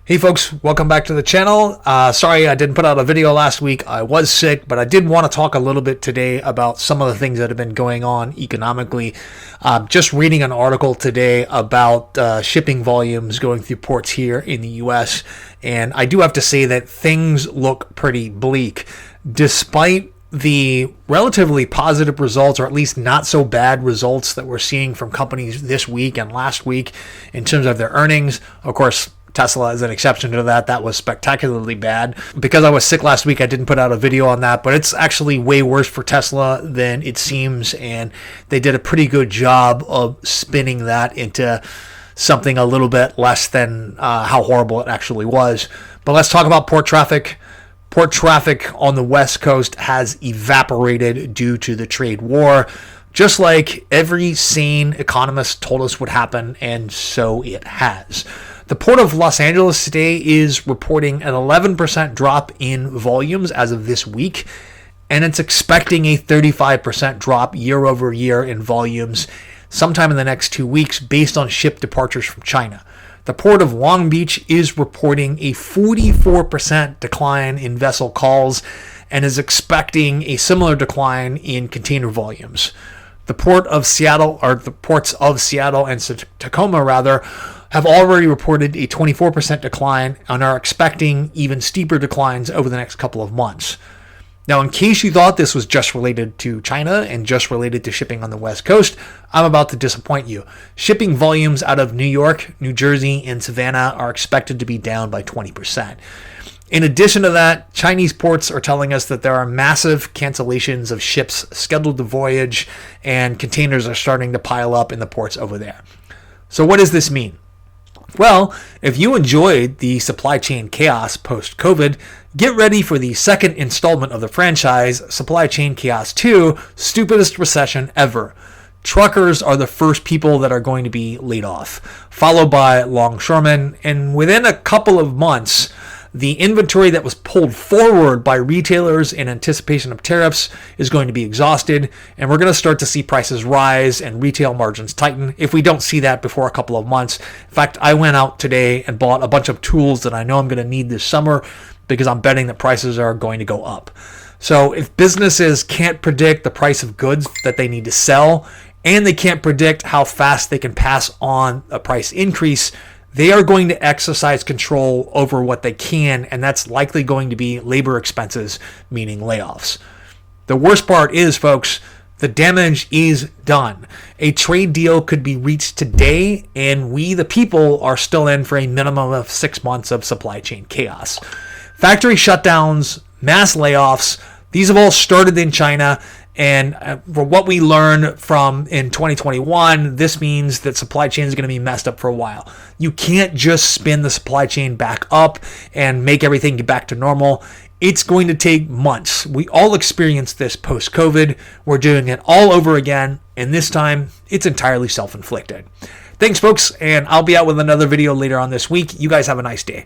Hey folks, welcome back to the channel. Sorry I didn't put out a video last week. I was sick, but I did want to talk a little bit today about some of the things that have been going on economically. Just reading an article today about shipping volumes going through ports here in the US, and I do have to say that things look pretty bleak. Despite the relatively positive results, or at least not so bad results that we're seeing from companies this week and last week in terms of their earnings. Of course, Tesla is an exception to that. That was spectacularly bad. Because I was sick last week, I didn't put out a video on that, but it's actually way worse for Tesla than it seems, and they did a pretty good job of spinning that into something a little bit less than how horrible it actually was. But let's talk about port traffic. Port traffic on the West Coast has evaporated due to the trade war, just like every sane economist told us would happen, and so it has. The Port of Los Angeles today is reporting an 11% drop in volumes as of this week, and it's expecting a 35% drop year over year in volumes sometime in the next 2 weeks based on ship departures from China. The Port of Long Beach is reporting a 44% decline in vessel calls and is expecting a similar decline in container volumes. The Port of Seattle, or the ports of Seattle and Tacoma rather, have already reported a 24% decline and are expecting even steeper declines over the next couple of months. Now, in case you thought this was just related to China and just related to shipping on the West Coast, I'm about to disappoint you. Shipping volumes out of New York, New Jersey, and Savannah are expected to be down by 20%. In addition to that, Chinese ports are telling us that there are massive cancellations of ships scheduled to voyage, and containers are starting to pile up in the ports over there. So what does this mean? Well, if you enjoyed the supply chain chaos post-COVID, get ready for the second installment of the franchise, Supply Chain Chaos 2, Stupidest Recession Ever. Truckers are the first people that are going to be laid off, followed by longshoremen, and within a couple of months, the inventory that was pulled forward by retailers in anticipation of tariffs is going to be exhausted, and we're going to start to see prices rise and retail margins tighten if we don't see that before a couple of months. In fact, I went out today and bought a bunch of tools that I know I'm going to need this summer because I'm betting that prices are going to go up. So if businesses can't predict the price of goods that they need to sell, and they can't predict how fast they can pass on a price increase, they are going to exercise control over what they can, and that's likely going to be labor expenses, meaning layoffs. The worst part is, folks, the damage is done. A trade deal could be reached today, and we, the people, are still in for a minimum of 6 months of supply chain chaos. Factory shutdowns, mass layoffs, these have all started in China. And for what we learned from in 2021, this means that supply chain is going to be messed up for a while. You can't just spin the supply chain back up and make everything get back to normal. It's going to take months. We all experienced this post-COVID. We're doing it all over again, and this time it's entirely self-inflicted. Thanks, folks, and I'll be out with another video later on this week. You guys have a nice day.